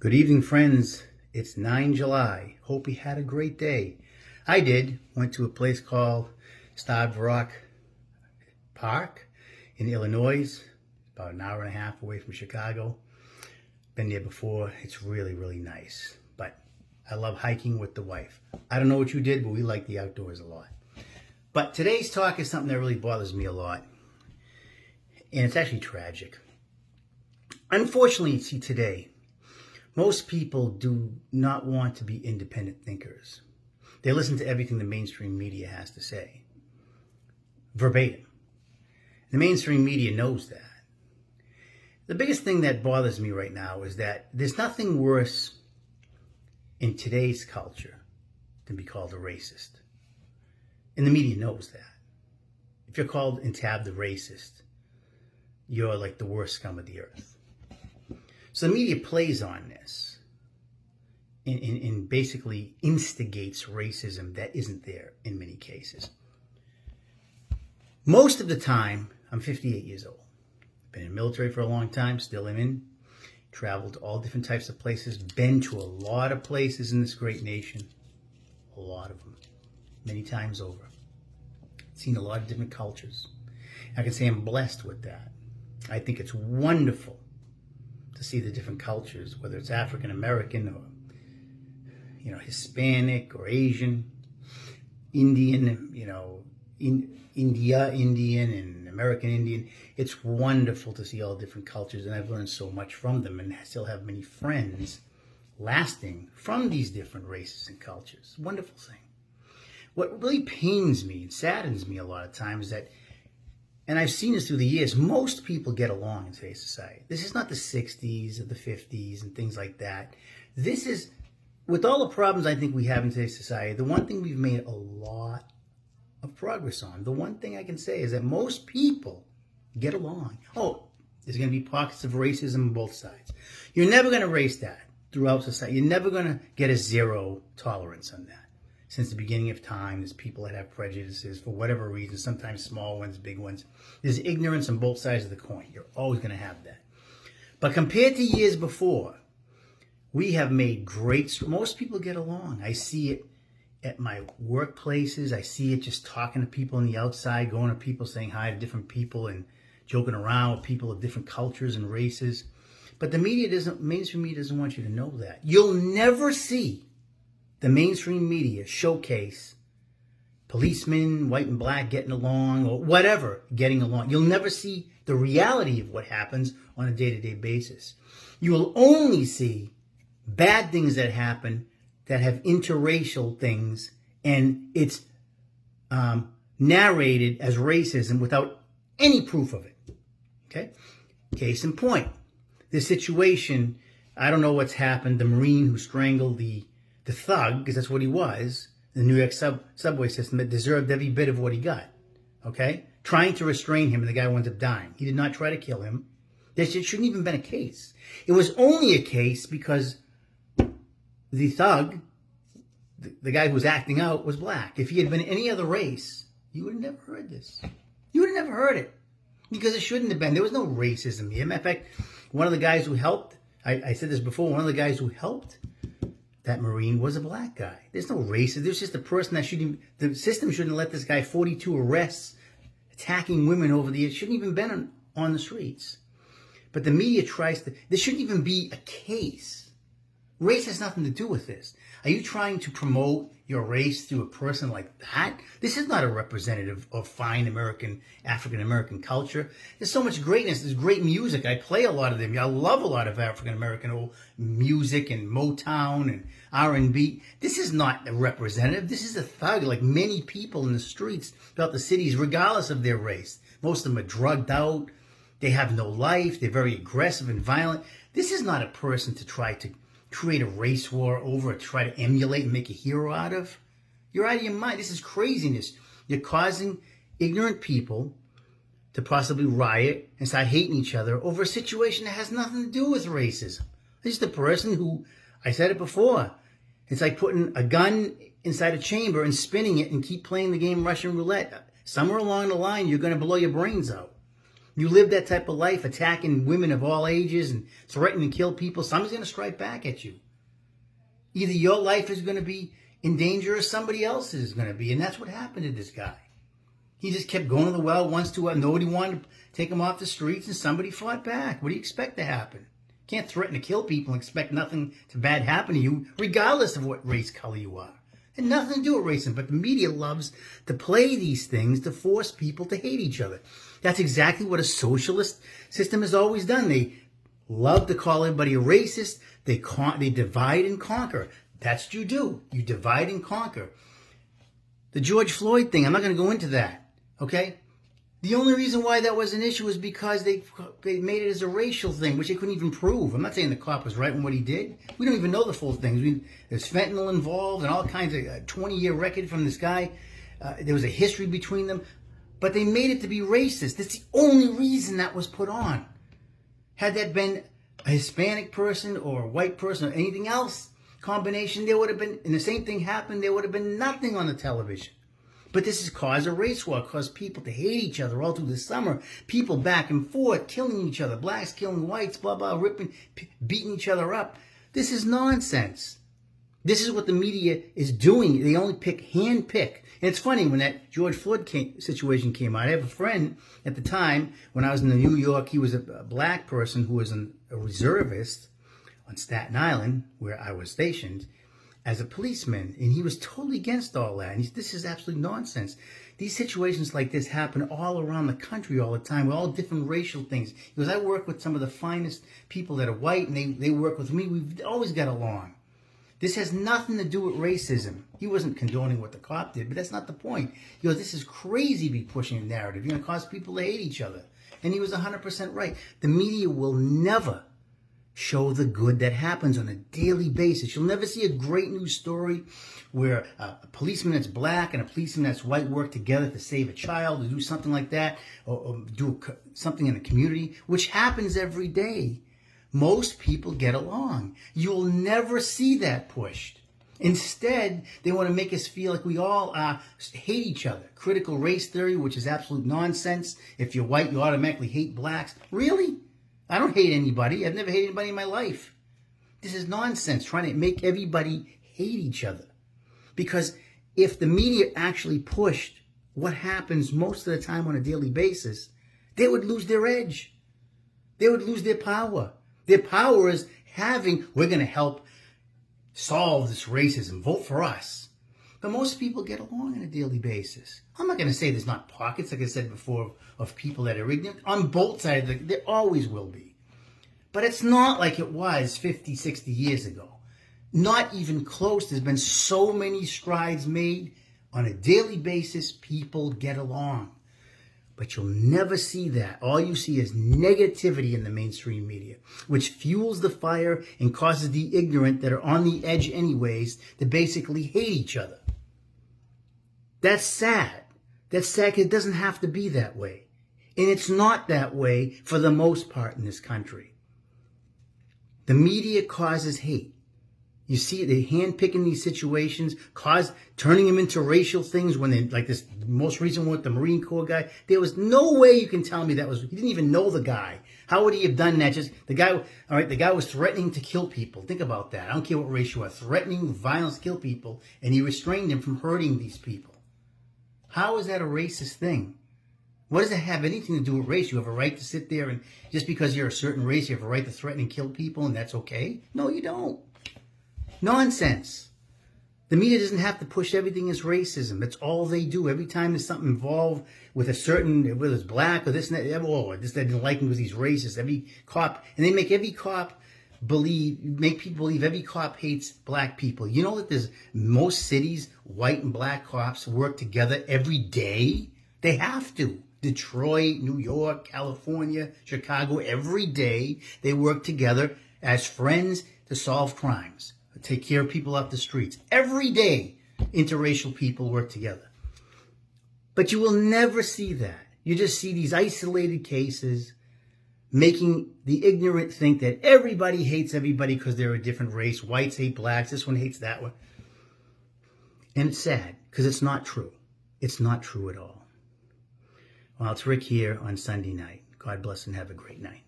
Good evening, friends. It's 9 July. Hope you had a great day. I did. Went to a place called Starved Rock Park in Illinois, about an hour and a half away from Chicago. Been there before. It's really, really nice. But I love hiking with the wife. I don't know what you did, but we like the outdoors a lot. But today's talk is something that really bothers me a lot. And it's actually tragic. Unfortunately, see, today, most people do not want to be independent thinkers. They listen to everything the mainstream media has to say, verbatim. The mainstream media knows that. The biggest thing that bothers me right now is that there's nothing worse in today's culture than be called a racist. And the media knows that. If you're called and tabbed a racist, you're like the worst scum of the earth. So the media plays on this and basically instigates racism that isn't there in many cases. Most of the time, I'm 58 years old. Been in the military for a long time, still am in. Traveled to all different types of places. Been to a lot of places in this great nation. A lot of them. Many times over. Seen a lot of different cultures. I can say I'm blessed with that. I think it's wonderful to see the different cultures, whether it's African American or Hispanic or Asian, Indian, Indian and American Indian. It's wonderful to see all different cultures, and I've learned so much from them, and I still have many friends lasting from these different races and cultures. Wonderful thing. What really pains me and saddens me a lot of times is that, and I've seen this through the years, most people get along in today's society. This is not the 60s or the 50s and things like that. This is, with all the problems I think we have in today's society, the one thing we've made a lot of progress on, the one thing I can say is that most people get along. Oh, there's going to be pockets of racism on both sides. You're never going to erase that throughout society. You're never going to get a zero tolerance on that. Since the beginning of time, there's people that have prejudices for whatever reason, sometimes small ones, big ones. There's ignorance on both sides of the coin. You're always going to have that. But compared to years before, we have made great, most people get along. I see it at my workplaces. I see it just talking to people on the outside, going to people, saying hi to different people and joking around with people of different cultures and races. But the mainstream media doesn't want you to know that. You'll never see the mainstream media showcase policemen, white and black, getting along, or whatever, getting along. You'll never see the reality of what happens on a day-to-day basis. You will only see bad things that happen that have interracial things, and it's narrated as racism without any proof of it. Okay? Case in point, this situation, I don't know what's happened. The Marine who strangled the thug, because that's what he was, the New York subway system, that deserved every bit of what he got. Okay? Trying to restrain him, and the guy winds up dying. He did not try to kill him. There shouldn't even been a case. It was only a case because the thug, the guy who was acting out, was black. If he had been any other race, you would have never heard this. You would have never heard it. Because it shouldn't have been. There was no racism here. Matter of fact, one of the guys who helped, I said this before, one of the guys who helped that Marine was a black guy. There's no racism. There's just a person that shouldn't, the system shouldn't let this guy 42 arrests, attacking women over the years. Shouldn't even been on the streets. But the media tries to, there shouldn't even be a case. Race has nothing to do with this. Are you trying to promote your race through a person like that? This is not a representative of fine African American culture. There's so much greatness. There's great music. I play a lot of them. I love a lot of African American old music and Motown and R&B. This is not a representative. This is a thug, like many people in the streets throughout the cities, regardless of their race. Most of them are drugged out. They have no life. They're very aggressive and violent. This is not a person to try to create a race war over, or try to emulate and make a hero out of. You're out of your mind. This is craziness. You're causing ignorant people to possibly riot and start hating each other over a situation that has nothing to do with racism. This is the person who, I said it before, it's like putting a gun inside a chamber and spinning it and keep playing the game Russian roulette. Somewhere along the line, you're going to blow your brains out. You live that type of life, attacking women of all ages and threatening to kill people, somebody's going to strike back at you. Either your life is going to be in danger or somebody else's is going to be. And that's what happened to this guy. He just kept going to the well once to nobody wanted to take him off the streets, and somebody fought back. What do you expect to happen? You can't threaten to kill people and expect nothing to bad happen to you, regardless of what race color you are. It had nothing to do with racism, but the media loves to play these things to force people to hate each other. That's exactly what a socialist system has always done. They love to call everybody a racist. They divide and conquer. That's what you do. You divide and conquer. The George Floyd thing, I'm not going to go into that. Okay? The only reason why that was an issue is because they made it as a racial thing, which they couldn't even prove. I'm not saying the cop was right in what he did. We don't even know the full things. There's fentanyl involved and all kinds of 20-year record from this guy. There was a history between them. But they made it to be racist. That's the only reason that was put on. Had that been a Hispanic person or a white person or anything else combination, there would have been, and the same thing happened, there would have been nothing on the television. But this has caused a race war, caused people to hate each other all through the summer. People back and forth, killing each other, blacks killing whites, blah, blah, beating each other up. This is nonsense. This is what the media is doing. They only hand-pick. And it's funny, when that George Floyd situation came out, I have a friend at the time, when I was in New York, he was a black person who was a reservist on Staten Island, where I was stationed, as a policeman, and he was totally against all that. And this is absolute nonsense. These situations like this happen all around the country all the time with all different racial things. Because I work with some of the finest people that are white, and they work with me. We've always got along. This has nothing to do with racism. He wasn't condoning what the cop did, but that's not the point. He goes, this is crazy to be pushing a narrative. You're going to cause people to hate each other. And he was 100% right. The media will never show the good that happens on a daily basis. You'll never see a great news story where a policeman that's black and a policeman that's white work together to save a child, or do something like that, or do something in the community, which happens every day. Most people get along. You'll never see that pushed. Instead, they want to make us feel like we all hate each other. Critical race theory, which is absolute nonsense. If you're white, you automatically hate blacks. Really? I don't hate anybody. I've never hated anybody in my life. This is nonsense, trying to make everybody hate each other. Because if the media actually pushed what happens most of the time on a daily basis, they would lose their edge. They would lose their power. Their power is we're going to help solve this racism. Vote for us. But most people get along on a daily basis. I'm not going to say there's not pockets, like I said before, of people that are ignorant. On both sides, there always will be. But it's not like it was 50, 60 years ago. Not even close. There's been so many strides made. On a daily basis, people get along. But you'll never see that. All you see is negativity in the mainstream media, which fuels the fire and causes the ignorant that are on the edge anyways to basically hate each other. That's sad. That's sad because it doesn't have to be that way. And it's not that way for the most part in this country. The media causes hate. You see, they handpicking these situations, turning them into racial things when they, like this most recent one with the Marine Corps guy. There was no way you can tell me he didn't even know the guy. How would he have done that? The guy was threatening to kill people. Think about that. I don't care what race you are. Threatening violence to kill people, and he restrained him from hurting these people. How is that a racist thing? What does it have anything to do with race? You have a right to sit there and just because you're a certain race, you have a right to threaten and kill people, and that's okay? No, you don't. Nonsense. The media doesn't have to push everything as racism. That's all they do. Every time there's something involved with a certain, whether it's black or this and that, this that didn't like him because he's racist. Every cop, and they make every cop make people believe every cop hates black people. You know that there's most cities, white and black cops work together every day? They have to. Detroit, New York, California, Chicago, every day they work together as friends to solve crimes. Take care of people off the streets. Every day, interracial people work together. But you will never see that. You just see these isolated cases making the ignorant think that everybody hates everybody because they're a different race. Whites hate blacks. This one hates that one. And it's sad because it's not true. It's not true at all. Well, it's Rick here on Sunday night. God bless and have a great night.